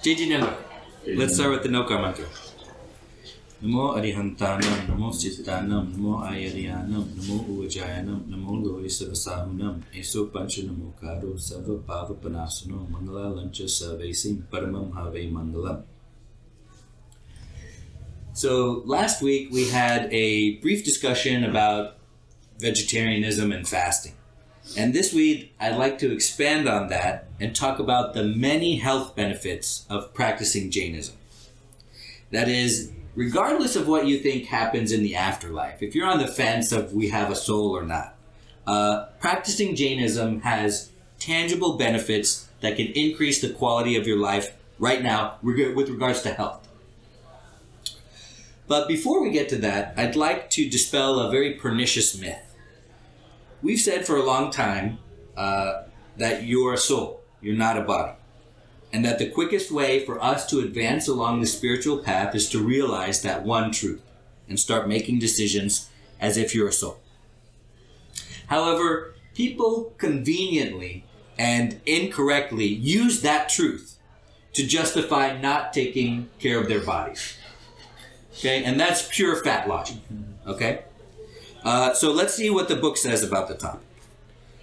JG number. Let's start with the Nokar mantra. Namo Arihantanam, Namo Sitanam, Namo Ayariyanam, Namo Uvajayanam, Namo Lohisavasahunam, Eso Panchanamo Karo, Sava Bhava Panasano, Mangala Lancha Savesim, Paramam Have Mangalam. So last week we had a brief discussion about vegetarianism and fasting. And this week I'd like to expand on that and talk about the many health benefits of practicing Jainism. That is, regardless of what you think happens in the afterlife, if you're on the fence of we have a soul or not, practicing Jainism has tangible benefits that can increase the quality of your life right now with regards to health. But before we get to that, I'd like to dispel a very pernicious myth. We've said for a long time that you're a soul, you're not a body. And that the quickest way for us to advance along the spiritual path is to realize that one truth and start making decisions as if you're a soul. However, people conveniently and incorrectly use that truth to justify not taking care of their bodies. Okay, and that's pure fat logic. Okay? So let's see what the book says about the topic.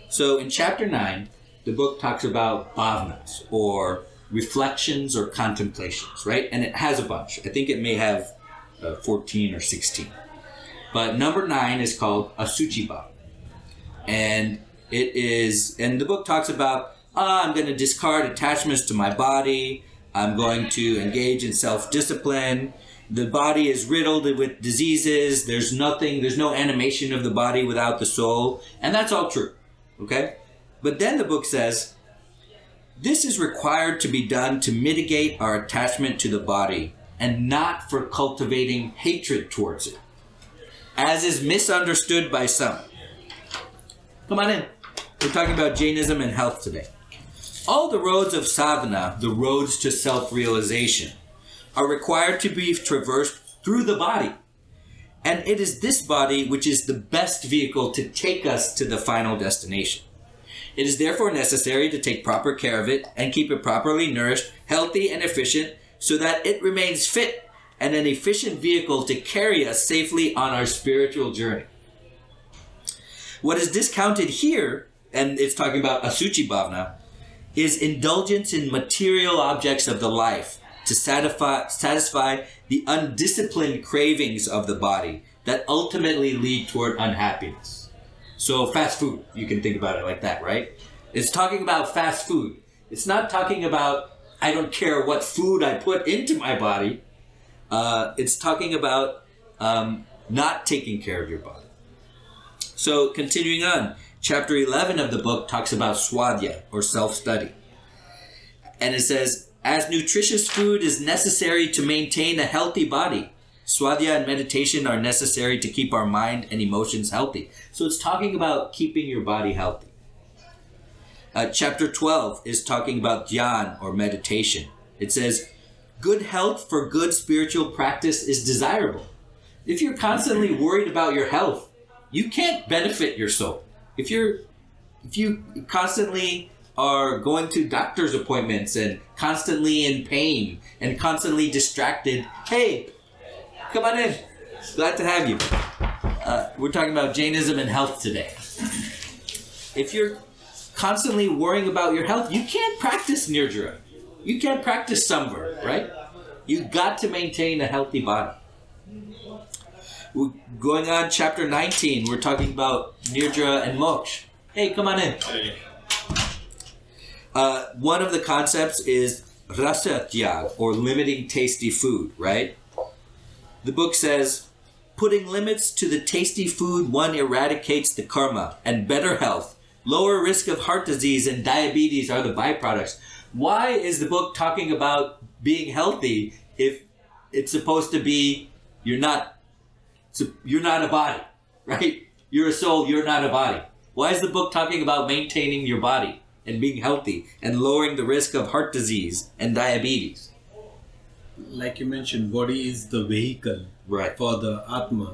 So in chapter 9, the book talks about bhavnas, or reflections or contemplations, right? And it has a bunch. I think it may have 14 or 16. But number 9 is called Asuchi Bhavna. And the book talks about, I'm going to discard attachments to my body. I'm going to engage in self-discipline. The body is riddled with diseases. There's no animation of the body without the soul. And that's all true, okay? But then the book says, this is required to be done to mitigate our attachment to the body and not for cultivating hatred towards it, as is misunderstood by some. Come on in. We're talking about Jainism and health today. All the roads of sadhana, the roads to self-realization, are required to be traversed through the body. And it is this body which is the best vehicle to take us to the final destination. It is therefore necessary to take proper care of it and keep it properly nourished, healthy, and efficient so that it remains fit and an efficient vehicle to carry us safely on our spiritual journey. What is discounted here, and it's talking about Asuchi Bhavna, is indulgence in material objects of the life to satisfy the undisciplined cravings of the body that ultimately lead toward unhappiness. So fast food, you can think about it like that, right? It's talking about fast food. It's not talking about, I don't care what food I put into my body. It's talking about not taking care of your body. So continuing on, chapter 11 of the book talks about swadhyaya, or self-study. And it says, as nutritious food is necessary to maintain a healthy body, swadhyaya and meditation are necessary to keep our mind and emotions healthy. So it's talking about keeping your body healthy. Chapter 12 is talking about dhyan, or meditation. It says, good health for good spiritual practice is desirable. If you're constantly worried about your health, you can't benefit your soul. If you constantly are going to doctor's appointments and constantly in pain and constantly distracted, hey, come on in. Glad to have you. We're talking about Jainism and health today. If you're constantly worrying about your health, you can't practice nirjara. You can't practice samvara, right? You've got to maintain a healthy body. We're going on chapter 19, we're talking about nirjara and moksha. Hey, come on in. Hey. One of the concepts is rasa tyag, or limiting tasty food, right? The book says, putting limits to the tasty food, one eradicates the karma, and better health, lower risk of heart disease, and diabetes are the byproducts. Why is the book talking about being healthy if it's supposed to be you're not a body, right? You're a soul, you're not a body. Why is the book talking about maintaining your body and being healthy and lowering the risk of heart disease and diabetes? Like you mentioned, body is the vehicle, right, for the Atma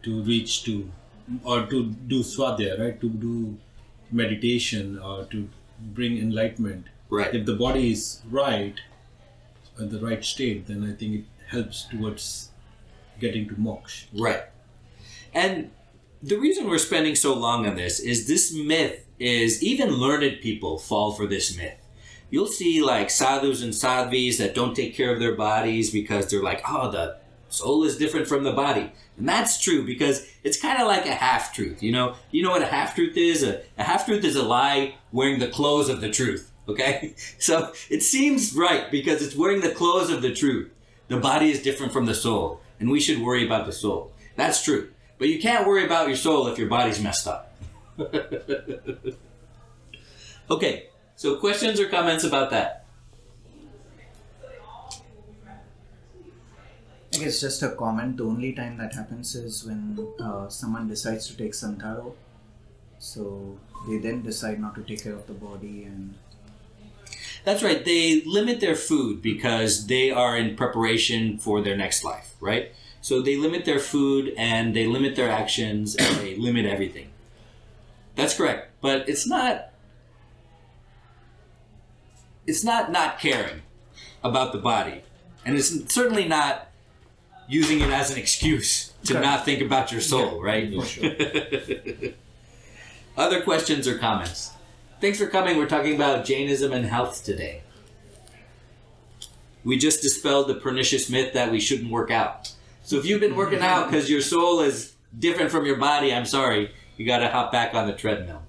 to reach to, or to do swadhyaya, right? To do meditation or to bring enlightenment. Right. If the body is right, at the right state, then I think it helps towards getting to moksha. Right. And the reason we're spending so long on this myth is even learned people fall for this myth. You'll see like sadhus and sadhvis that don't take care of their bodies because they're like, oh, the soul is different from the body. And that's true because it's kind of like a half-truth. You know what a half-truth is? A half-truth is a lie wearing the clothes of the truth. Okay? So it seems right because it's wearing the clothes of the truth. The body is different from the soul, and we should worry about the soul. That's true. But you can't worry about your soul if your body's messed up. Okay, so questions or comments about that? I guess just a comment. The only time that happens is when someone decides to take Santaro. So they then decide not to take care of the body and... That's right. They limit their food because they are in preparation for their next life, right? So they limit their food and they limit their actions and they limit everything. That's correct. But it's not caring about the body. And it's certainly not using it as an excuse to not think about your soul, right? For sure. Other questions or comments? Thanks for coming. We're talking about Jainism and health today. We just dispelled the pernicious myth that we shouldn't work out. So if you've been working out because your soul is different from your body, I'm sorry. You got to hop back on the treadmill.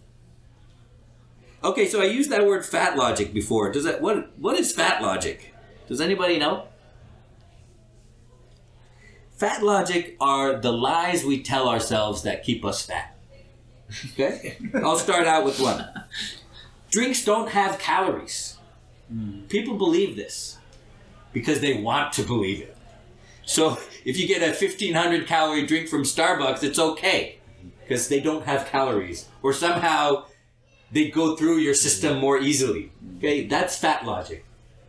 Okay, so I used that word fat logic before. What is fat logic? Does anybody know? Fat logic are the lies we tell ourselves that keep us fat. Okay? I'll start out with one. Drinks don't have calories. People believe this because they want to believe it. So if you get a 1,500 calorie drink from Starbucks, it's okay because they don't have calories. Or somehow they go through your system more easily. Okay? That's fat logic.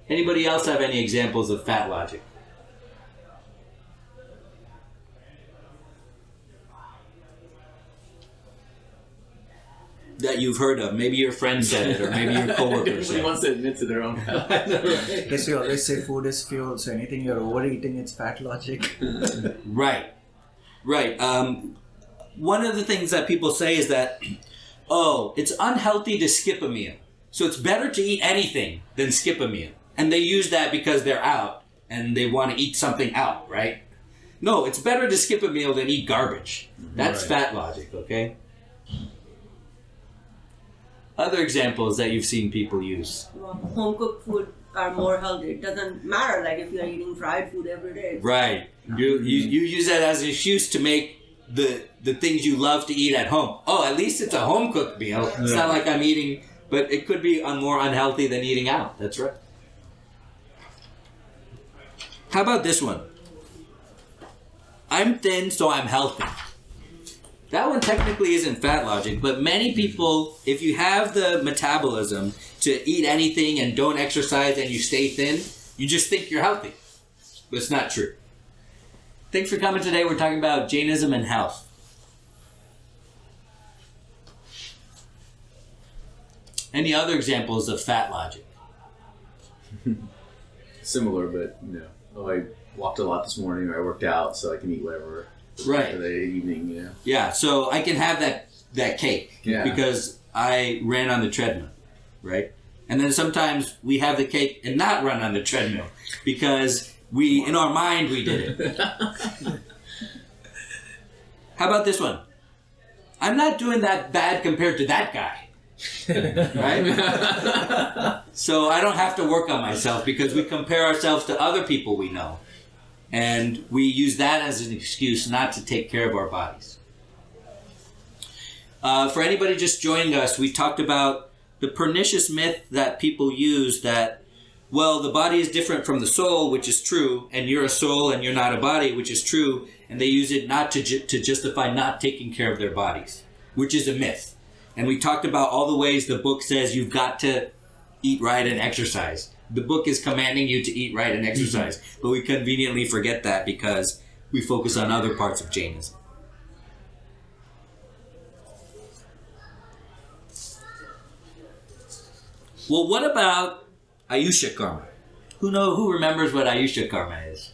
Anybody else have any examples of fat logic? That you've heard of. Maybe your friend said it, or maybe your coworker said Nobody it. wants to admit to their own health. Yes, we always say food is fuel, so anything you're overeating, it's fat logic. Right. One of the things that people say is that, oh, it's unhealthy to skip a meal. So it's better to eat anything than skip a meal. And they use that because they're out and they want to eat something out, right? No, it's better to skip a meal than eat garbage. That's fat logic, okay? Other examples that you've seen people use. Home cooked food are more healthy. It doesn't matter like if you're eating fried food every day. Right. You use that as an excuse to make the things you love to eat at home. Oh, at least it's a home cooked meal. It's not like I'm eating, but it could be more unhealthy than eating out. That's right. How about this one? I'm thin, so I'm healthy. That one technically isn't fat logic, but many people, if you have the metabolism to eat anything and don't exercise and you stay thin, you just think you're healthy. But it's not true. Thanks for coming today. We're talking about Jainism and health. Any other examples of fat logic? Similar, but Oh, I walked a lot this morning, or I worked out, so I can eat whatever. Right. For the evening, Yeah, so I can have that cake because I ran on the treadmill, right? And then sometimes we have the cake and not run on the treadmill because in our mind, we did it. How about this one? I'm not doing that bad compared to that guy, right? So I don't have to work on myself because we compare ourselves to other people we know. And we use that as an excuse not to take care of our bodies. For anybody just joining us, we talked about the pernicious myth that people use that, well, the body is different from the soul, which is true, and you're a soul and you're not a body, which is true, and they use it not to justify not taking care of their bodies, which is a myth. And we talked about all the ways the book says you've got to eat right and exercise. The book is commanding you to eat right and exercise, but we conveniently forget that because we focus on other parts of Jainism. Well, what about Ayusha Karma? Who remembers what Ayusha karma is?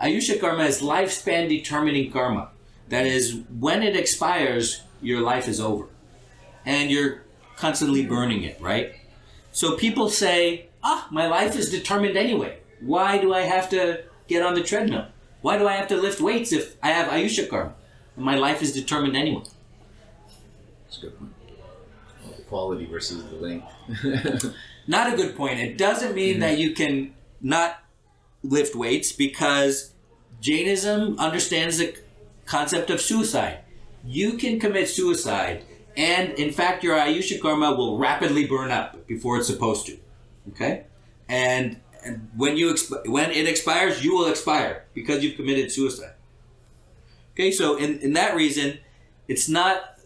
Ayusha karma is lifespan determining karma. That is, when it expires, your life is over. And you're constantly burning it, right? So people say, my life is determined anyway. Why do I have to get on the treadmill? Why do I have to lift weights if I have Ayusha karma? My life is determined anyway. That's a good point. The quality versus the length. Not a good point. It doesn't mean that you can not lift weights, because Jainism understands the concept of suicide. You can commit suicide, and in fact your Ayusha karma will rapidly burn up before it's supposed to. Okay? And when it expires, you will expire because you've committed suicide. Okay, so in that reason, it's not,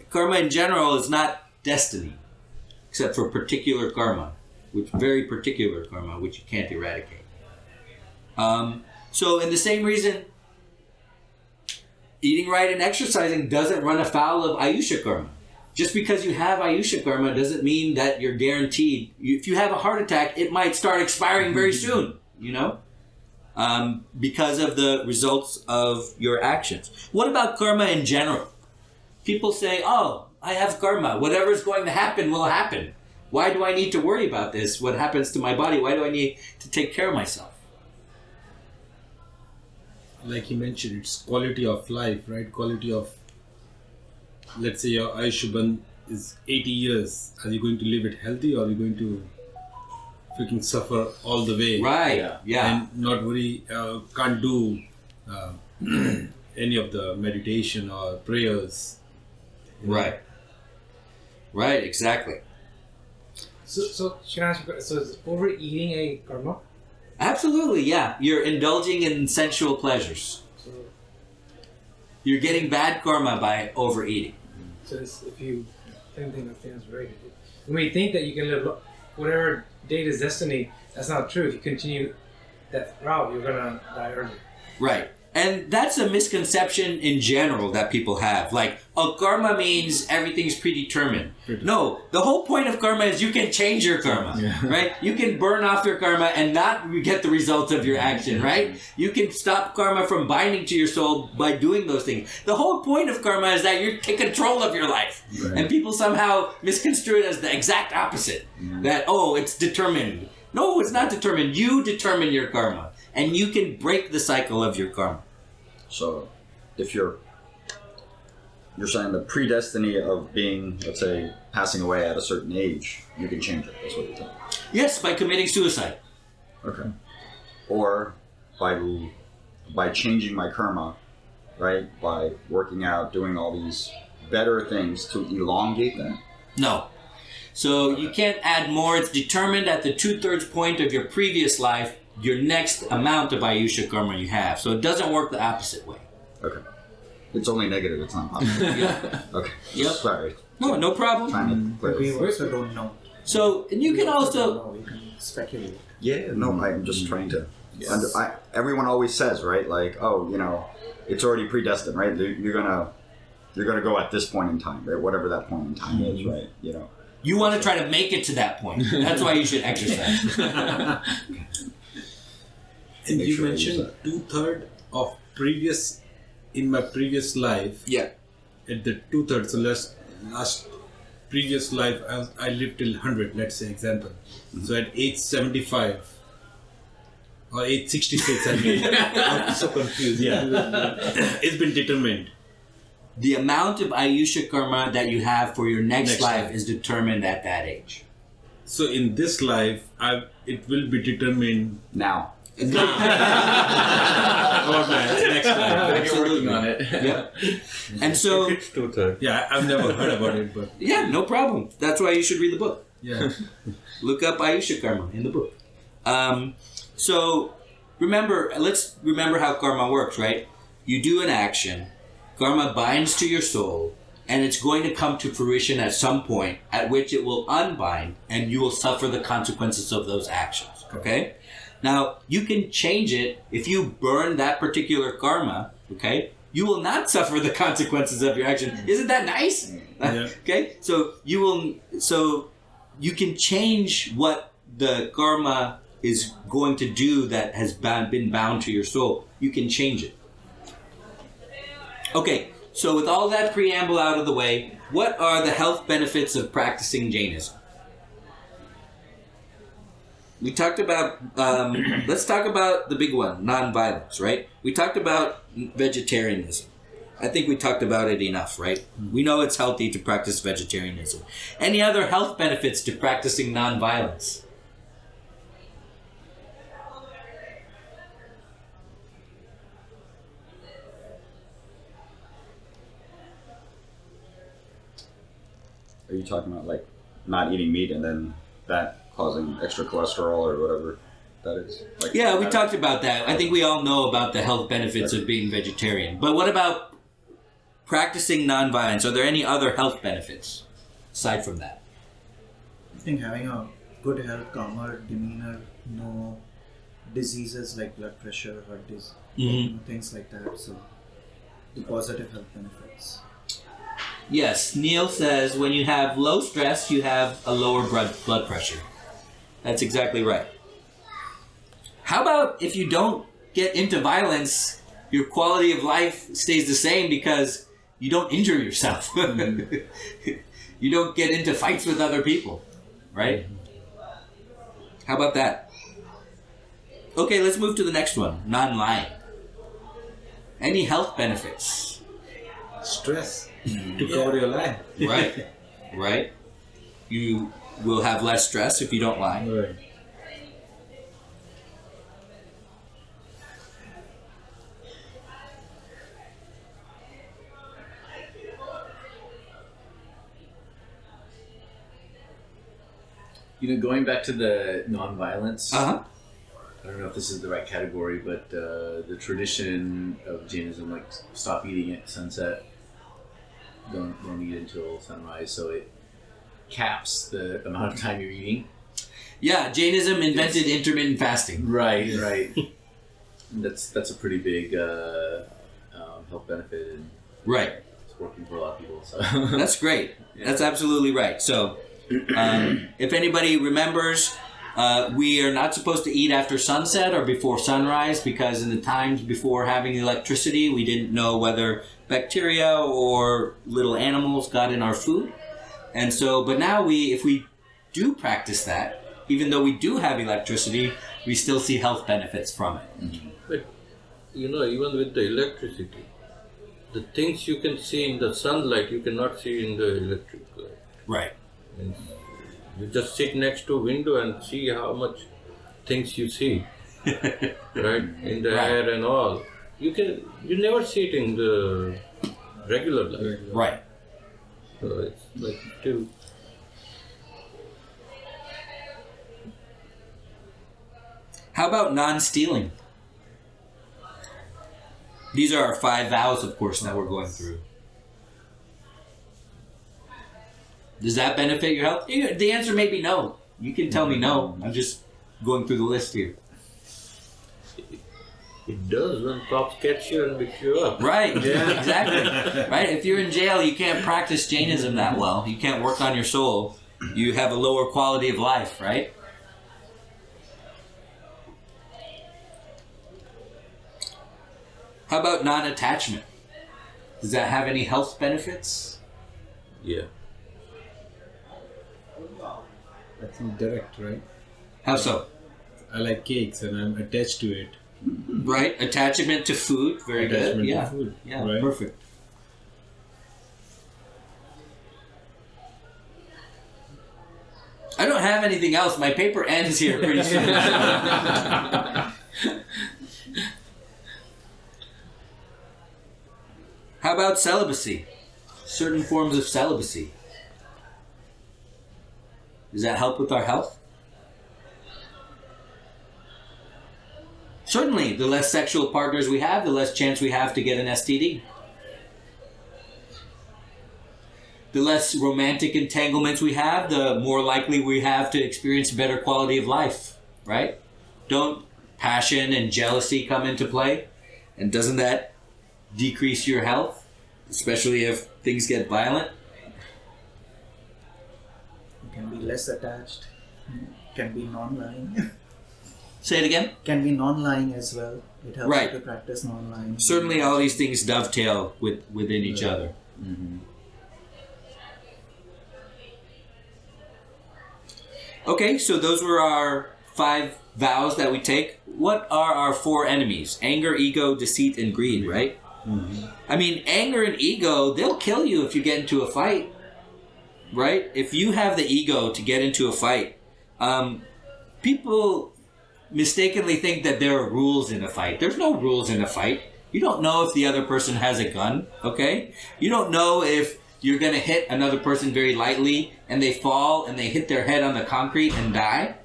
karma in general is not destiny, except for particular karma, very particular karma, which you can't eradicate. So in the same reason, eating right and exercising doesn't run afoul of Ayusha karma. Just because you have Ayusha karma doesn't mean that you're guaranteed. If you have a heart attack, it might start expiring very soon, because of the results of your actions. What about karma in general? People say, I have karma. Whatever's going to happen will happen. Why do I need to worry about this? What happens to my body? Why do I need to take care of myself? Like you mentioned, it's quality of life, right? Quality of, let's say your Ayushban is 80 years. Are you going to live it healthy, or are you going to freaking suffer all the way? Right, yeah. And not worry, can't do any of the meditation or prayers. Right. Right, exactly. So should I ask you, so is overeating a karma? Absolutely, yeah. You're indulging in sensual pleasures. So, You're getting bad karma by overeating. so it's, if you, same thing, I think that's right. You may think that you can live whatever date is destiny. That's not true. If you continue that route, you're gonna die early. Right. And that's a misconception in general that people have. Like, karma means everything's predetermined. No, the whole point of karma is you can change your karma, right? You can burn off your karma and not get the results of your action, right? You can stop karma from binding to your soul by doing those things. The whole point of karma is that you take control of your life. Right. And people somehow misconstrue it as the exact opposite. That, it's determined. No, it's not determined. You determine your karma. And you can break the cycle of your karma. So, if you're saying the predestiny of being, let's say, passing away at a certain age, you can change it. That's what you're saying. Yes, by committing suicide. Okay. Or by changing my karma, right? By working out, doing all these better things to elongate that. No. So you can't add more. It's determined at the 2/3 point of your previous life, your next amount of Ayusha karma you have. So it doesn't work the opposite way. Okay. It's only negative. It's not positive. Yeah. Okay. Yep. Sorry. No problem. Trying to clear We this. also don't know. So, and you can also... We can speculate. Yeah. No, I'm just trying to. Everyone always says, right? Like, it's already predestined, right? You're gonna go at this point in time, right? Whatever that point in time is, right? You want to try to make it to that point. That's why you should exercise. And Make you sure I mentioned use that. 2/3 of in my previous life. Yeah. At the 2/3, so last previous life, I lived till 100, let's say, example. So at age 75 or age 66, I mean, I'm so confused. Yeah, it's been determined. The amount of Ayusha karma that you have for your next life life. is determined at that age. So in this life, it will be determined Now. about my next life. You're working on it. Yep. And so... It's 2/3. Yeah, I've never heard about it, but Yeah, no problem. That's why you should read the book. yeah. Look up Ayusha karma in the book. So let's remember how karma works, right? You do an action, karma binds to your soul, and it's going to come to fruition at some point at which it will unbind and you will suffer the consequences of those actions, okay? Now, you can change it if you burn that particular karma, okay? you will not suffer the consequences of your action. Isn't that nice? Yeah. Okay, so you can change what the karma is going to do that has been bound to your soul. You can change it. Okay, so with all that preamble out of the way, what are the health benefits of practicing Jainism? We talked about, let's talk about the big one, non-violence, right? We talked about vegetarianism. I think we talked about it enough, right? We know it's healthy to practice vegetarianism. Any other health benefits to practicing non-violence? Are you talking about like not eating meat and then that causing extra cholesterol or whatever that is? Like, Yeah, we talked about that. I think we all know about the health benefits of being vegetarian. But what about practicing nonviolence? Are there any other health benefits aside from that? I think having a good health, calmer demeanor, no diseases like blood pressure, heart disease, things like that. So the positive health benefits. Yes, Neil says when you have low stress, you have a lower blood pressure. That's exactly right. How about if you don't get into violence, your quality of life stays the same because you don't injure yourself. You don't get into fights with other people, right? How about that? Okay, let's move to the next one, non-lying. Any health benefits? Stress to cover your lie. Right, right. You will have less stress if you don't lie. Right. Going back to the non-violence, Uh-huh. I don't know if this is the right category, but the tradition of Jainism, like stop eating at sunset, don't eat until sunrise, so it caps the amount of time you're eating. Yeah, Jainism invented intermittent fasting. Right, right. That's a pretty big health benefit, and Right. it's working for a lot of people. So That's great. Yeah. That's absolutely right. So, if anybody remembers, we are not supposed to eat after sunset or before sunrise because in the times before having electricity, we didn't know whether bacteria or little animals got in our food. And so, but now if we do practice that, even though we do have electricity, we still see health benefits from it. But, even with the electricity, the things you can see in the sunlight, you cannot see in the electric light. Right. And you just sit next to a window and see how much things you see, right? In the Right. air and all. You never see it in the regular light. Right. So it's like too. How about non-stealing? These are our 5 vows, of course, that we're going through. Does that benefit your health? The answer may be no. You can tell me no. I'm just going through the list here. It does when cops catch you and pick you up. Right, exactly. Right? If you're in jail, you can't practice Jainism that well. You can't work on your soul. You have a lower quality of life, right? How about non-attachment? Does that have any health benefits? Yeah. That's indirect, right? How so? I like cakes and I'm attached to it. Right, attachment to food, very Attachment good. to Yeah, food, yeah, right? perfect. I don't have anything else. My paper ends here pretty soon. How about celibacy? Certain forms of celibacy. Does that help with our health? Certainly, the less sexual partners we have, the less chance we have to get an STD. The less romantic entanglements we have, the more likely we have to experience a better quality of life, right? Don't passion and jealousy come into play? And doesn't that decrease your health, especially if things get violent? You can be less attached. Can be non-lying. Say it again. Can be non-lying as well. It helps Right. you to practice non-lying. Certainly, all these things dovetail within each other. Okay, so those were our 5 vows that we take. What are our 4 enemies? Anger, ego, deceit, and greed, right? I mean, anger and ego, they'll kill you if you get into a fight, right? If you have the ego to get into a fight, people mistakenly think that there are rules in a fight. There's no rules in a fight. You don't know if the other person has a gun, okay? You don't know if you're going to hit another person very lightly and they fall and they hit their head on the concrete and die,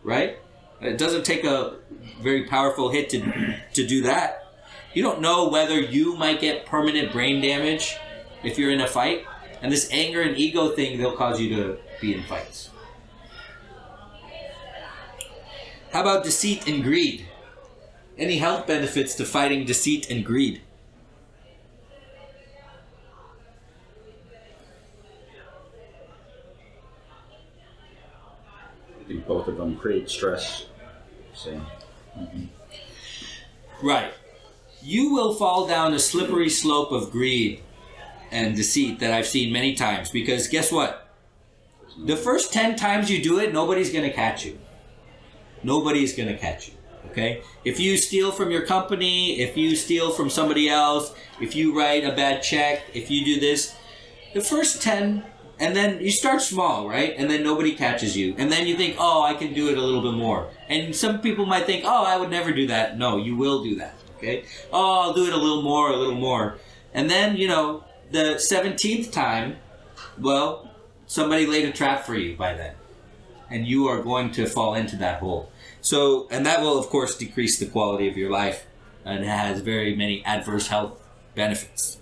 right? It doesn't take a very powerful hit to do that. You don't know whether you might get permanent brain damage if you're in a fight. And this anger and ego thing, they'll cause you to be in fights. How about deceit and greed? Any health benefits to fighting deceit and greed? I think both of them create stress. So, Right. You will fall down a slippery slope of greed and deceit that I've seen many times, because guess what? The first 10 times you do it, nobody's going to catch you. Nobody's going to catch you. Okay? If you steal from your company, if you steal from somebody else, if you write a bad check, if you do this, the first 10, and then you start small, right? And then nobody catches you. And then you think, oh, I can do it a little bit more. And some people might think, oh, I would never do that. No, you will do that. Okay? Oh, I'll do it a little more. And then, the 17th time, well, somebody laid a trap for you by then. And you are going to fall into that hole. So, and that will, of course, decrease the quality of your life. And it has very many adverse health benefits.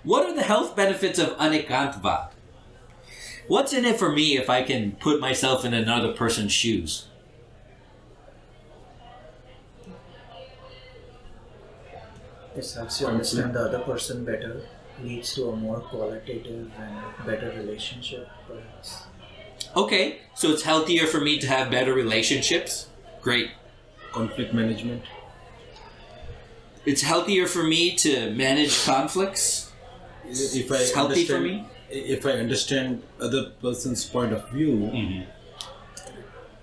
What are the health benefits of anikantva? What's in it for me if I can put myself in another person's shoes? This helps you understand the other person better, leads to a more qualitative and better relationship, perhaps. Okay, so it's healthier for me to have better relationships. Great. Conflict management. It's healthier for me to manage conflicts. If I It's healthy for understand- me. If I understand other person's point of view,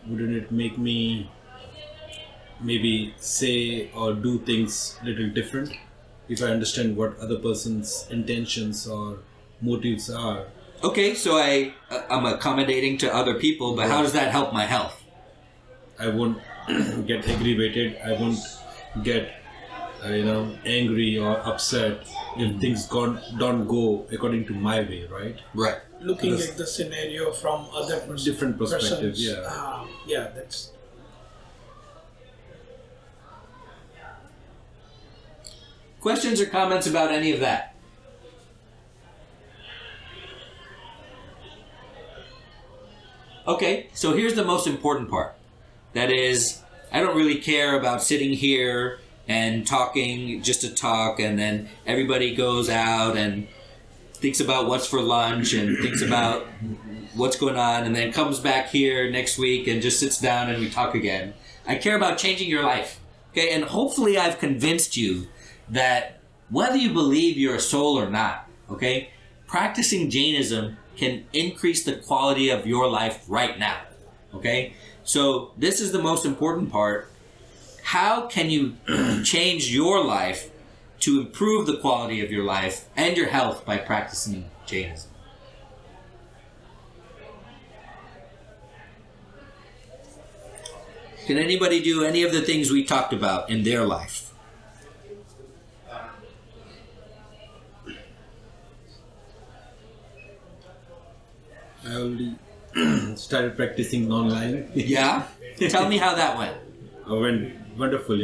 wouldn't it make me maybe say or do things a little different? If I understand what other person's intentions or motives are. Okay, so I'm accommodating to other people, but how does that help my health? I won't get aggravated. I won't get, angry or upset if things don't go according to my way, right? Right. Looking Because- at the scenario from other Different perspective, persons. yeah. Yeah, that's Questions or comments about any of that? Okay, so here's the most important part. That is, I don't really care about sitting here and talking just to talk, and then everybody goes out and thinks about what's for lunch and thinks about what's going on, and then comes back here next week and just sits down and we talk again. I care about changing your life. Okay, and hopefully I've convinced you that whether you believe you're a soul or not, okay, practicing Jainism can increase the quality of your life right now. Okay, so this is the most important part. How can you change your life to improve the quality of your life and your health by practicing Jainism? Can anybody do any of the things we talked about in their life? I already started practicing non-lying. Yeah? Tell me how that went. Went wonderful,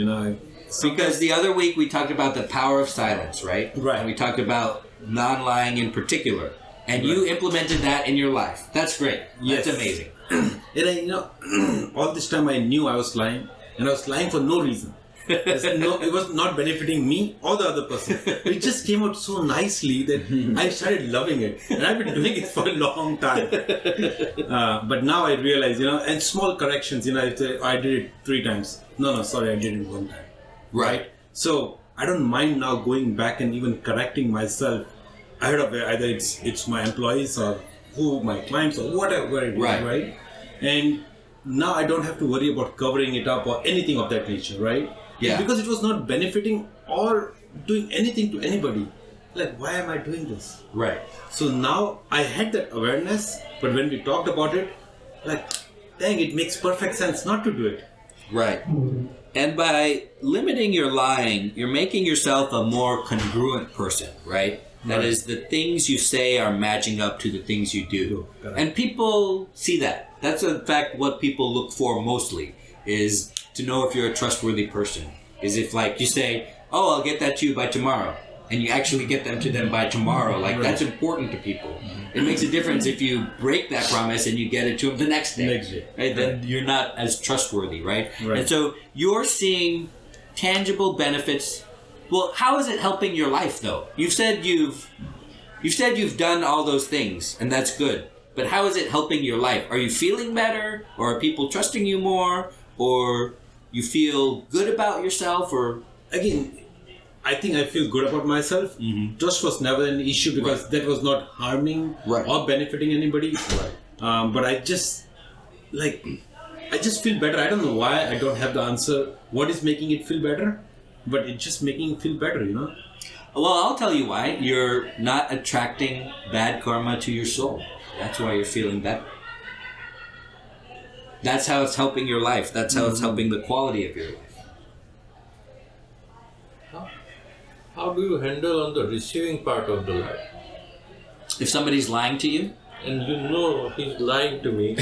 Because the other week we talked about the power of silence, right? Right. And we talked about non-lying in particular. And you implemented that in your life. That's great. Yes. That's amazing. And all this time I knew I was lying, and I was lying for no reason. It was not benefiting me or the other person. It just came out so nicely that I started loving it, and I've been doing it for a long time. But now I realize, and small corrections. I did it 3 times. No, sorry, I did it 1 time. Right. So I don't mind now going back and even correcting myself ahead of it. Either it's my employees or my clients or whatever it is, right? And now I don't have to worry about covering it up or anything of that nature, right? Yeah. Because it was not benefiting or doing anything to anybody. Like, why am I doing this? Right. So now I had that awareness, but when we talked about it, like, dang, it makes perfect sense not to do it. Right. And by limiting your lying, you're making yourself a more congruent person, right? That is, the things you say are matching up to the things you do. And people see that. That's, in fact, what people look for mostly, is to know if you're a trustworthy person. Is if, like, you say, oh, I'll get that to you by tomorrow, and you actually get them to them by tomorrow. Like, that's important to people. It makes a difference if you break that promise and you get it to them the next day. Right? Then you're not as trustworthy, right? And so you're seeing tangible benefits. Well, how is it helping your life, though? You've said you've done all those things, and that's good. But how is it helping your life? Are you feeling better, or are people trusting you more, or you feel good about yourself? Or again, I think I feel good about myself. Trust was never an issue because that was not harming or benefiting anybody. But I just feel better. I don't know why. I don't have the answer. What is making it feel better? But it's just making it feel better, Well, I'll tell you why. You're not attracting bad karma to your soul. That's why you're feeling better. That's how it's helping your life. That's how it's helping the quality of your life. How do you handle on the receiving part of the lie? If somebody's lying to you, and he's lying to me,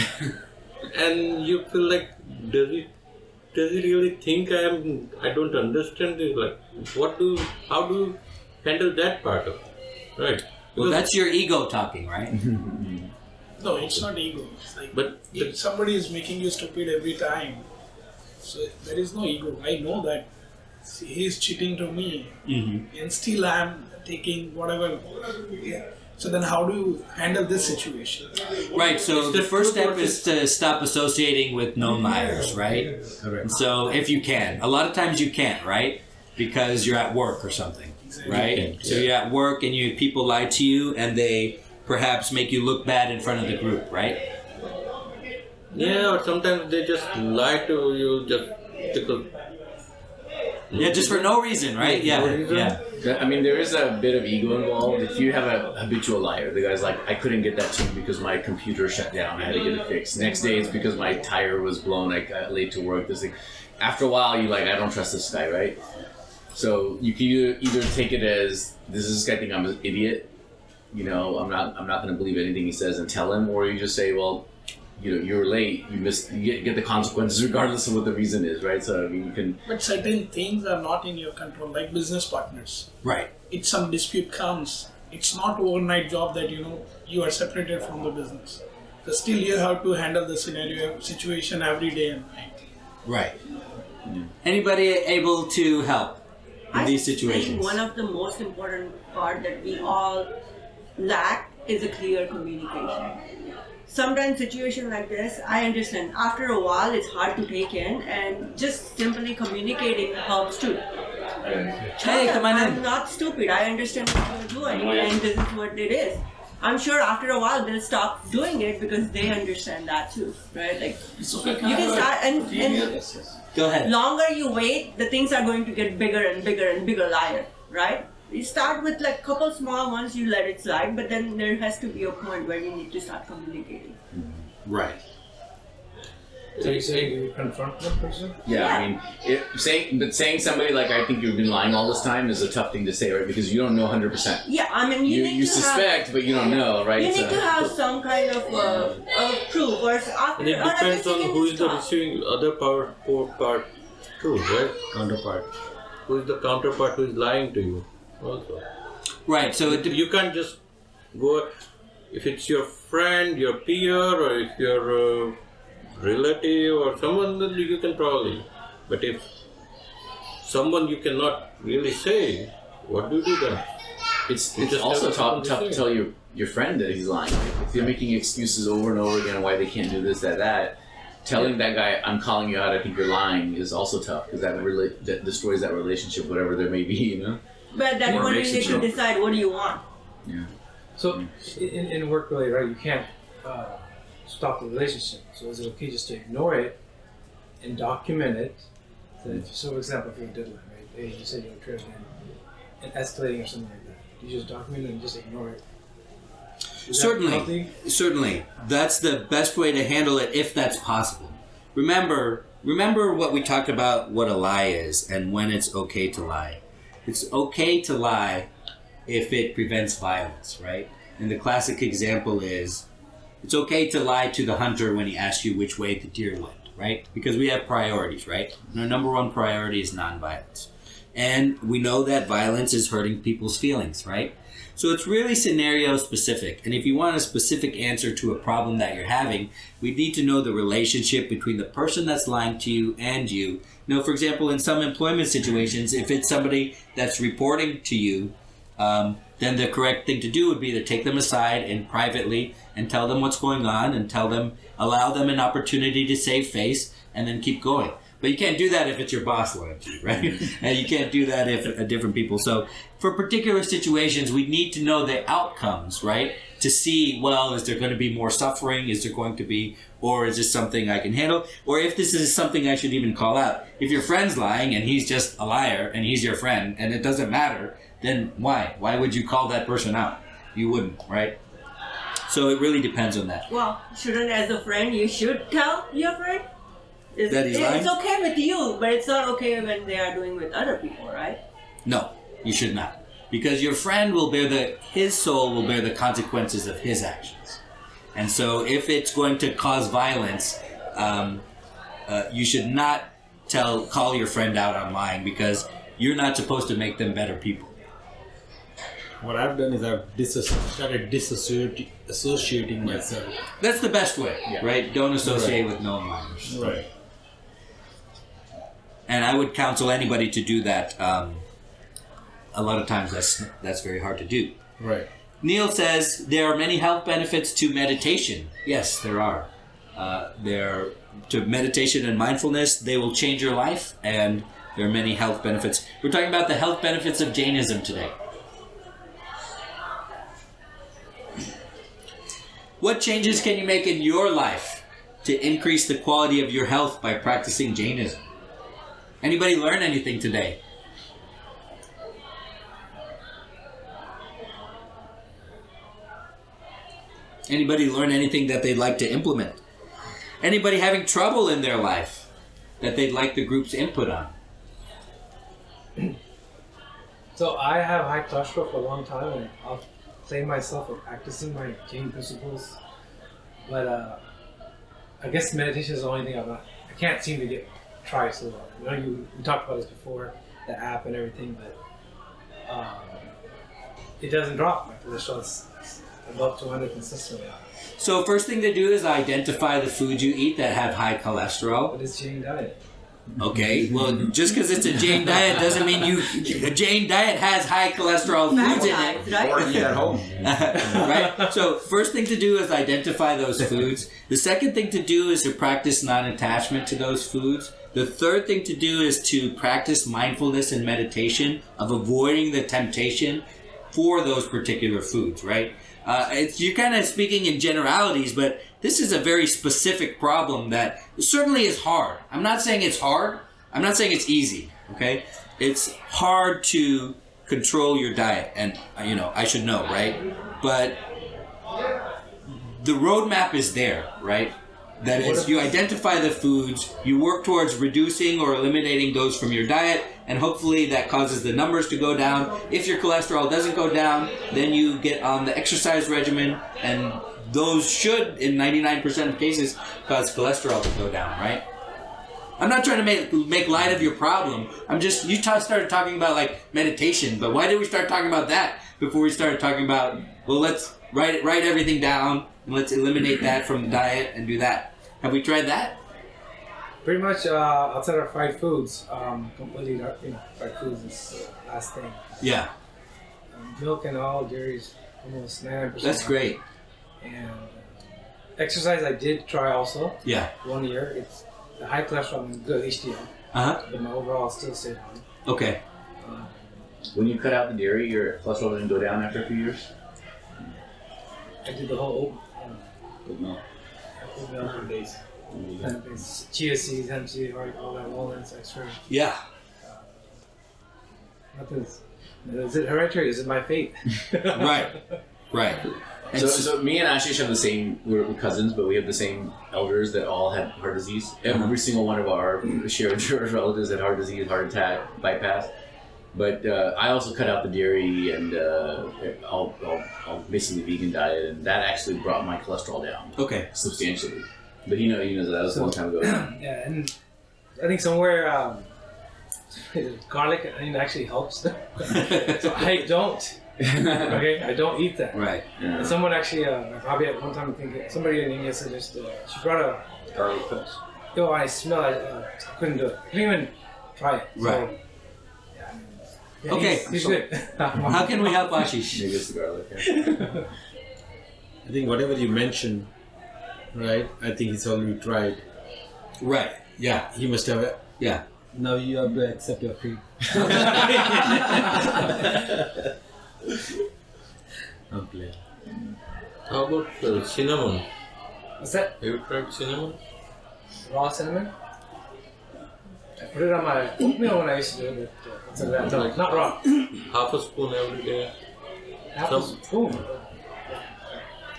and you feel like, does he really think I don't understand this? Like, how do you handle that part of it? Right? well, that's your ego talking, right? No, it's not ego. It's like if somebody is making you stupid every time, so there is no ego. I know that he is cheating to me, and still I am taking whatever. Yeah. So then how do you handle this situation? Right, so the first step is to stop associating with known liars, right? Correct. So if you can. A lot of times you can't, right? Because you're at work or something, right? So you're at work and people lie to you and they perhaps make you look bad in front of the group, right? Yeah, or sometimes they just lie to you just because... Yeah, just for no reason, right? Yeah. I mean, there is a bit of ego involved. If you have a habitual liar, the guy's like, I couldn't get that to you because my computer shut down. I had to get it fixed. Next day, it's because my tire was blown. I got late to work. This thing. After a while, you're like, I don't trust this guy, right? So you can either take it as this guy think I'm an idiot. I'm not going to believe anything he says and tell him, or you just say, well, you're late. You get the consequences regardless of what the reason is, right? So I mean, you can. But certain things are not in your control, like business partners. Right. If some dispute comes, it's not overnight job that you are separated from the business. So still you have to handle the situation every day and night. Right. Anybody able to help in these situations? I think one of the most important part that we all lack is a clear communication. Sometimes situation like this, I understand. After a while, it's hard to take in, and just simply communicating helps too. Hey, come on in. I'm not stupid. I understand what you're doing, and this is what it is. I'm sure after a while they'll stop doing it because they understand that too, right? Like you can start and go ahead. Longer you wait, the things are going to get bigger and bigger and bigger liar, right? You start with like couple small ones, you let it slide, but then there has to be a point where you need to start communicating. Right. So you say you confront that person? Yeah, I mean, saying somebody like, I think you've been lying all this time is a tough thing to say, right? Because you don't know 100%. Yeah, I mean, you suspect, but you don't know, right? You need to have some kind of proof, or after. And it depends on who is the receiving other part too, right? Counterpart. Who is the counterpart who is lying to you also? Right, so you can't just go, if it's your friend, your peer, or if your relative or someone, that you can probably But if someone you cannot really say, what do you do then? It's just also have tough to tell your friend that he's lying. If they're making excuses over and over again why they can't do this, that, telling that guy, I'm calling you out, I think you're lying, is also tough because that destroys that relationship, whatever there may be, you know? But at that Or point, you makes need it to so. decide what do you want. Yeah. So in work related, right? You can't stop the relationship. So is it okay just to ignore it and document it? So for example, if you're a deadline, right? Hey, you said you were triggered and escalating or something like that. You just document it and just ignore it. Is that healthy? Certainly. That's the best way to handle it if that's possible. Remember what we talked about, what a lie is and when it's okay to lie. It's okay to lie if it prevents violence, right? And the classic example is, it's okay to lie to the hunter when he asks you which way the deer went, right? Because we have priorities, right? And our number one priority is nonviolence. And we know that violence is hurting people's feelings, right? So it's really scenario specific. And if you want a specific answer to a problem that you're having, we need to know the relationship between the person that's lying to you and you. You know, for example, in some employment situations, if it's somebody that's reporting to you, then the correct thing to do would be to take them aside and privately and tell them what's going on and allow them an opportunity to save face and then keep going. But you can't do that if it's your boss lying to you, right? And you can't do that if different people. So for particular situations, we need to know the outcomes, right? To see, well, is there going to be more suffering? Is there going to be, or is this something I can handle? Or if this is something I should even call out. If your friend's lying and he's just a liar and he's your friend and it doesn't matter, then why? Why would you call that person out? You wouldn't, right? So it really depends on that. Well, shouldn't as a friend you should tell your friend? That he's lying? It's okay with you, but it's not okay when they are doing with other people, right? No, you should not. Because your friend his soul will bear the consequences of his actions. And so if it's going to cause violence, you should not call your friend out on lying because you're not supposed to make them better people. What I've done is I've started associating myself. That's the best way, right? Don't associate with known liars. Right. And I would counsel anybody to do that. A lot of times that's very hard to do. Right. Neil says there are many health benefits to meditation. Yes, there are. To meditation and mindfulness, they will change your life, and there are many health benefits. We're talking about the health benefits of Jainism today. What changes can you make in your life to increase the quality of your health by practicing Jainism? Anybody learn anything today? Anybody learn anything that they'd like to implement? Anybody having trouble in their life that they'd like the group's input on? So I have high cholesterol for a long time, and I'll claim myself for practicing my Jain principles. But I guess meditation is the only thing I can't seem to try so well. You know, we talked about this before, the app and everything, but it doesn't drop. My cholesterol is above 200 consistently. So first thing to do is identify the foods you eat that have high cholesterol. But it's Jain diet. Okay, well, just because it's a Jain diet doesn't mean a Jain diet has high cholesterol foods in it. Right? Or eat at home. Right? So first thing to do is identify those foods. The second thing to do is to practice non-attachment to those foods. The third thing to do is to practice mindfulness and meditation of avoiding the temptation for those particular foods, right? You're kind of speaking in generalities, but this is a very specific problem that certainly is hard. I'm not saying it's hard. I'm not saying it's easy, okay? It's hard to control your diet, and, I should know, right? But the roadmap is there, right? That is, you identify the foods, you work towards reducing or eliminating those from your diet, and hopefully that causes the numbers to go down. If your cholesterol doesn't go down, then you get on the exercise regimen, and those should, in 99% of cases, cause cholesterol to go down, right? I'm not trying to make light of your problem. You started talking about like meditation, but why did we start talking about that before we started talking about, well, let's write everything down and let's eliminate that from the diet and do that? Have we tried that? Pretty much outside of fried foods, completely, fried foods is the last thing. Yeah. Milk and all, dairy is almost 99%. That's great. And exercise I did try also. Yeah. 1 year. It's the high cholesterol and good HDL. But my overall still stayed high. Okay. When you cut out the dairy, your cholesterol didn't go down after a few years? I did the whole Good milk. oat milk base. Plant-based chia seeds, hemp seed, all that walnuts, extra. Yeah. Nothing's. Is it hereditary? Is it my fate? Right. Right. And So me and Ashish have the same, we're cousins, but we have the same elders that all had heart disease. Every single one of our shared relatives had heart disease, heart attack, bypass. But I also cut out the dairy and I'll basically vegan diet, and that actually brought my cholesterol down okay. substantially. But he knows that was a long time ago. Yeah, and I think somewhere garlic actually helps. So I don't. Okay, I don't eat that. Right. And someone actually, probably at one time, I think somebody in India suggested she brought a Garlic pills. yo. I smell it. I couldn't do it. I couldn't even try it. So, Right. yeah, Okay. he's good. How can we help Ashish? Maybe it's the garlic. Yeah. I think whatever you mentioned, right? I think he's already tried. Right. Yeah. He must have. Yeah. Now you have to accept your fate. I'm playing. How about cinnamon? What's that? Have you tried cinnamon? Raw cinnamon? I put it on my oatmeal when I used to do it, but not raw. Half a spoon every day. Half a spoon.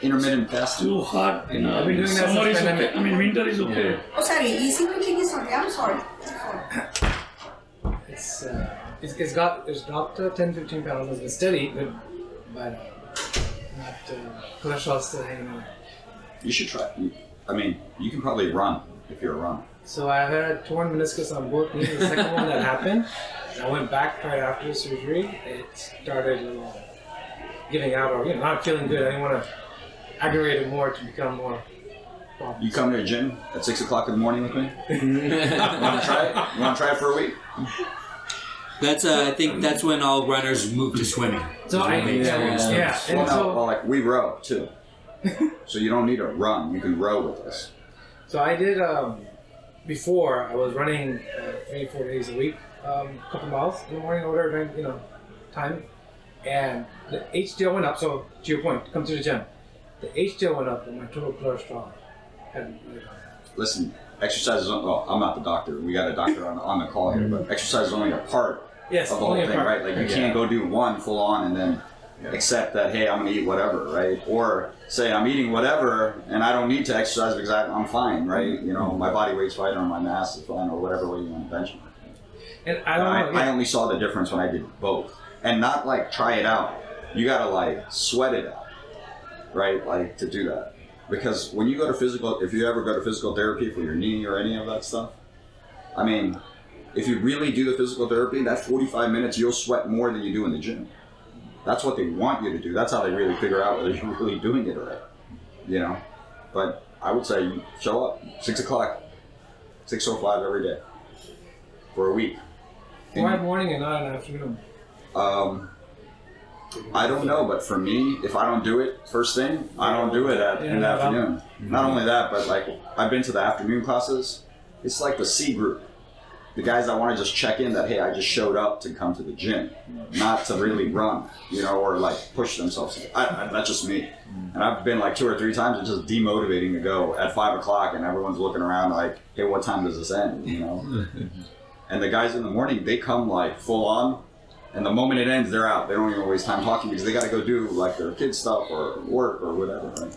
Intermittent fasting. Too hot. I've been doing that Summer since is okay. pandemic. I mean, winter is okay. Oh, sorry. Easy meeting is okay. I'm sorry. It's dropped 10-15 pounds. It's steady, but cholesterol still hanging on. You should try. I mean, you can probably run if you're a runner. So I had torn meniscus on both knees. The second one that happened, and I went back right after surgery. It started giving out, or not feeling good. I didn't want to aggravate it more to become more. Problems. You come to the gym at 6 o'clock in the morning with me? You want to try it? You want to try it for a week? That's I think that's when all runners move to swimming. So I yeah. Well, And so like we row too. So you don't need to run. You can row with us. So I did, before I was running 3-4 days a week, a couple miles in the morning or whatever, time. And the HDL went up, so to your point, come to the gym. The HDL went up and my total cholesterol had really gone down. Listen, exercise is, well, I'm not the doctor. We got a doctor on the call here, but exercise is only a part Yes, of the whole only a thing, part. right? Like you can't go do one full on and then accept that, hey, I'm gonna eat whatever, right? Or say I'm eating whatever and I don't need to exercise because I'm fine, right? My body weight's fine or my mass is fine or whatever way you want to benchmark. And I don't know. I only saw the difference when I did both. And not like try it out. You gotta like sweat it out, right? Like to do that. Because when you go to if you ever go to physical therapy for your knee or any of that stuff, I mean, if you really do the physical therapy, that 45 minutes, you'll sweat more than you do in the gym. That's what they want you to do. That's how they really figure out whether you're really doing it right. But I would say you show up 6 o'clock, 6:05 every day for a week. Why morning and not in the afternoon? I don't know, but for me, if I don't do it first thing, I don't do it in the afternoon. Not only that, but like I've been to the afternoon classes. It's like the C group. The guys that want to just check in that, hey, I just showed up to come to the gym, not to really run, or like push themselves. That's just me. And I've been like 2 or 3 times. It's just demotivating to go at 5 o'clock and everyone's looking around like, hey, what time does this end? And the guys in the morning, they come like full on. And the moment it ends, they're out. They don't even waste time talking because they got to go do like their kids stuff or work or whatever. Right?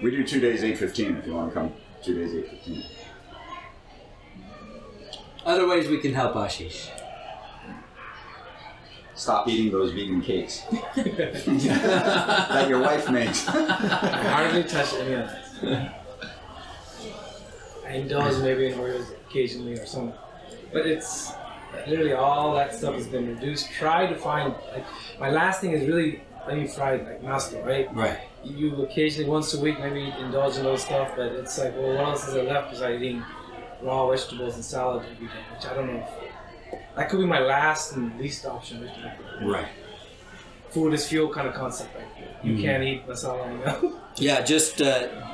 We do 2 days 8:15 if you want to come 2 days 8:15. Other ways we can help Ashish. Stop eating those vegan cakes that your wife makes. I hardly touch any of that. I indulge maybe in Oreos occasionally or something. But it's literally all that stuff has been reduced. Try to find, my last thing is really any fried, like nasto, right? Right. You occasionally, once a week, maybe indulge in those stuff, but it's like, well, what else is there left besides eating raw vegetables and salad every day, which I don't know if that could be my last and least option. Right. Food is fuel kind of concept. Like you can't eat masala, you know? Yeah, just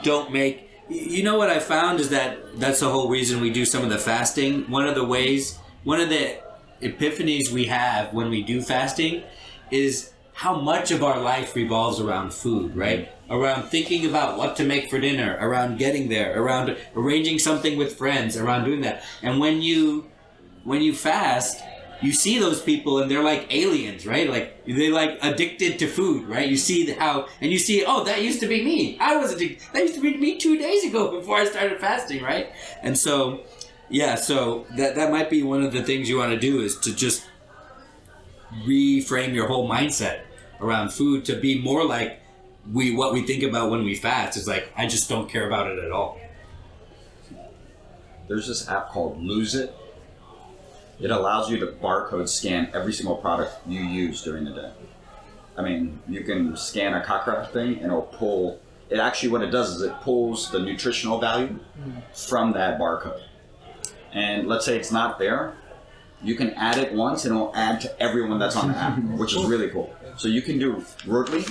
don't make. You know what I found is that's the whole reason we do some of the fasting. One of the epiphanies we have when we do fasting is how much of our life revolves around food, right? Around thinking about what to make for dinner, around getting there, around arranging something with friends, around doing that. And when you fast, you see those people and they're like aliens, right? Like they're like addicted to food, right? You see oh, that used to be me. I was addicted. That used to be me 2 days ago before I started fasting, right? And so, yeah, so that might be one of the things you want to do is to just reframe your whole mindset around food to be more like what we think about when we fast is like, I just don't care about it at all. There's this app called Lose It. It allows you to barcode scan every single product you use during the day. I mean, you can scan a cockroach thing and it'll pull, it actually what it does is it pulls the nutritional value from that barcode. And let's say it's not there, you can add it once and it'll add to everyone that's on the app, which is really cool. So you can do Rotely,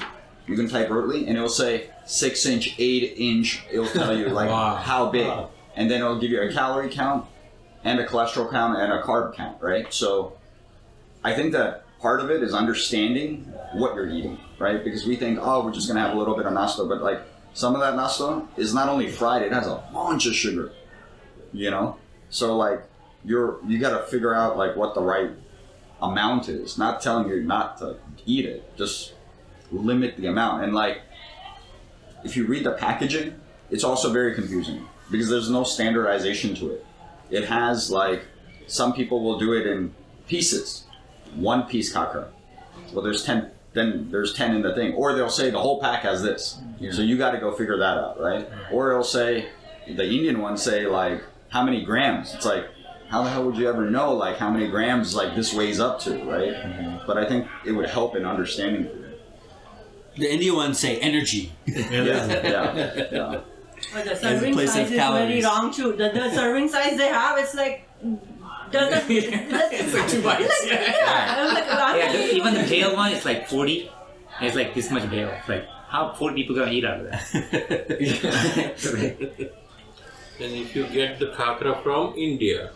you can type Rotely and it'll say 6 inch, 8 inch, it'll tell you like how big. And then it'll give you a calorie count and a cholesterol count and a carb count, right? So I think that part of it is understanding what you're eating, right? Because we think, oh, we're just gonna have a little bit of nasta, but like some of that nasta is not only fried, it has a bunch of sugar, you know? So like you gotta figure out like what the right amount is, not telling you not to eat it, just limit the amount. And like, if you read the packaging, it's also very confusing because there's no standardization to it. It has like, some people will do it in pieces, 1 piece kakra. Well, there's 10, then there's 10 in the thing. Or they'll say the whole pack has this. Yeah. So you got to go figure that out, right? Or it'll say, the Indian ones say like, how many grams? It's like, how the hell would you ever know like how many grams like this weighs up to, right? Mm-hmm. But I think it would help in understanding food. The Indian ones say energy. Yeah. But the serving size is very wrong too. The serving size they have, it's like it's like 2 bites. Even the bale one is like 40. And it's like this much bale. It's like how 40 people gonna eat out of that? And if you get the khakra from India,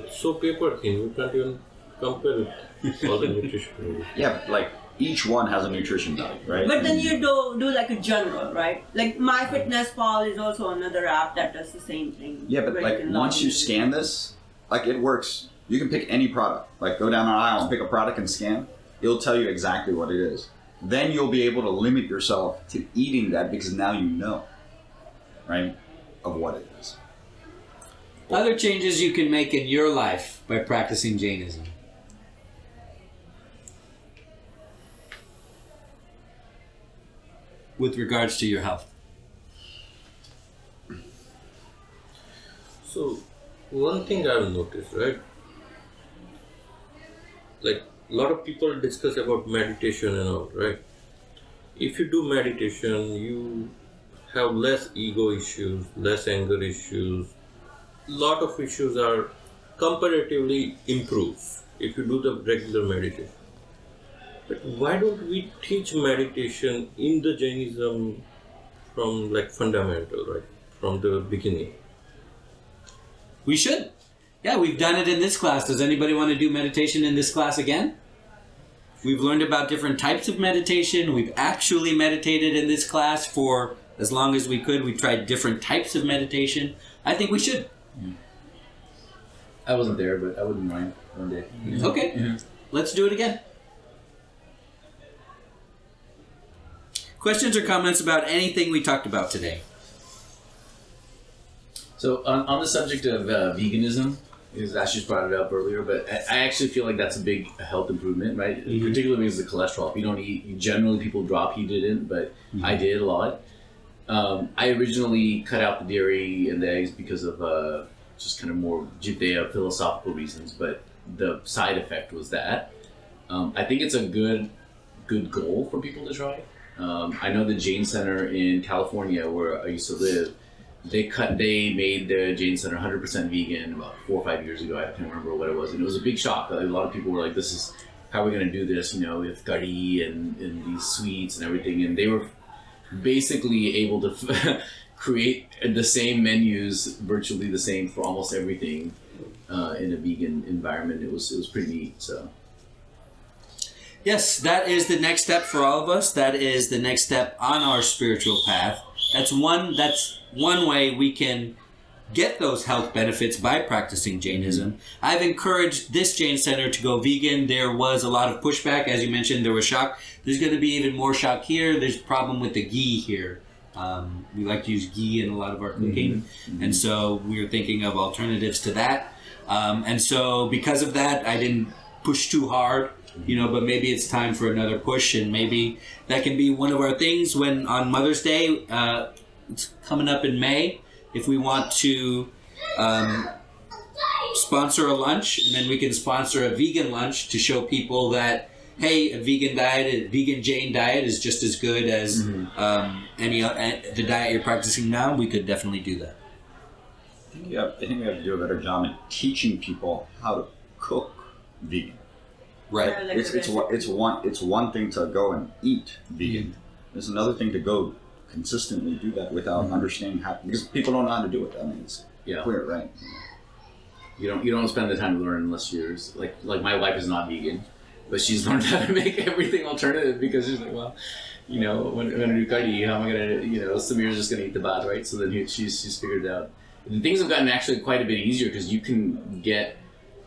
it's so paper thin, you can't even compare it all the nutrition. Yeah, but like each one has a nutrition value, right? But then you do like a general, right? Like MyFitnessPal is also another app that does the same thing. Yeah, but like once you scan this, like it works. You can pick any product. Like go down an aisle and pick a product and scan. It'll tell you exactly what it is. Then you'll be able to limit yourself to eating that because now you know, right, of what it is. Other changes you can make in your life by practicing Jainism. With regards to your health. So, one thing I've noticed, right? Like, a lot of people discuss about meditation and all, right? If you do meditation, you have less ego issues, less anger issues. Lot of issues are comparatively improved if you do the regular meditation. But why don't we teach meditation in the Jainism from like fundamental, right? From the beginning? We should. Yeah, we've done it in this class. Does anybody want to do meditation in this class again? We've learned about different types of meditation. We've actually meditated in this class for as long as we could. We tried different types of meditation. I think we should. I wasn't there, but I wouldn't mind one day. Okay, let's do it again. Questions or comments about anything we talked about today? So on the subject of veganism, because Ashish brought it up earlier, but I actually feel like that's a big health improvement, right? Mm-hmm. Particularly because of the cholesterol. If you don't eat, generally people drop, he didn't, but I did a lot. I originally cut out the dairy and the eggs because of just kind of more jiddeya philosophical reasons, but the side effect was that. I think it's a good good goal for people to try. I know the Jain Center in California, where I used to live, They made the Jain Center 100% vegan about 4 or 5 years ago. I can't remember what it was, and it was a big shock. Like, a lot of people were like, "This is how we're going to do this?" You know, with curry and these sweets and everything, and they were basically able to create the same menus, virtually the same for almost everything in a vegan environment. It was pretty neat. So. Yes, that is the next step for all of us. That is the next step on our spiritual path. That's one way we can get those health benefits by practicing Jainism. I've encouraged this Jain Center to go vegan. There was a lot of pushback. As you mentioned, there was shock. There's going to be even more shock here. There's a problem with the ghee here. We like to use ghee in a lot of our cooking. And so we were thinking of alternatives to that. And so because of that, I didn't push too hard. You know, but maybe it's time for another push, and maybe that can be one of our things when on Mother's Day, it's coming up in May, if we want to sponsor a lunch, and then we can sponsor a vegan lunch to show people that, hey, a vegan diet, a vegan Jain diet is just as good as the diet you're practicing now. We could definitely do that. I think we have to do a better job in teaching people how to cook vegan. Right. Yeah, like It's one thing to go and eat vegan. There's another thing to go consistently do that without understanding how, because people don't know how to do it. I mean, it's clear, right? You don't spend the time to learn unless you're like my wife is not vegan, but she's learned how to make everything alternative because she's like, well, you know, when I'm gonna do curry, how am I gonna, you know, Samir's just gonna eat the bhat, right? So then she's figured it out. And things have gotten actually quite a bit easier because you can get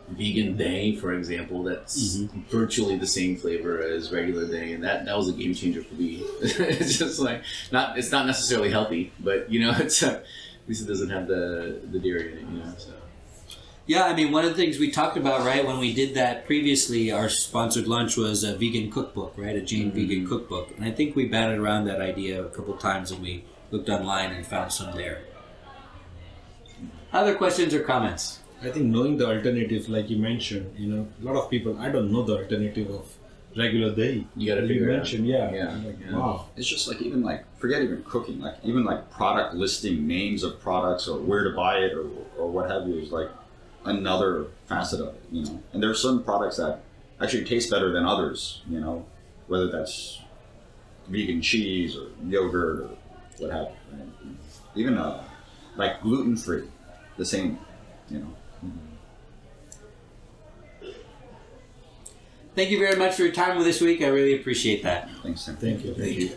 vegan dahi, for example, that's virtually the same flavor as regular dahi, and that was a game changer for me. It's just like it's not necessarily healthy, but you know, it's at least it doesn't have the dairy in it, you know. So. Yeah, I mean, one of the things we talked about, right, when we did that previously, our sponsored lunch was a vegan cookbook, right, a Jain vegan cookbook, and I think we batted around that idea a couple times, and we looked online and found some there. Other questions or comments? I think knowing the alternatives, like you mentioned, you know, a lot of people, I don't know the alternative of regular dahi. You gotta figure it out. mentioned, wow. It's just like even like forget even cooking, like even like product listing names of products or where to buy it or what have you is like another facet of it, you know. And there are some products that actually taste better than others, you know, whether that's vegan cheese or yogurt or what have you. Right? Even like gluten free, the same, you know. Thank you very much for your time with this week. I really appreciate that. Thanks, Tim. Thank you. Thank you.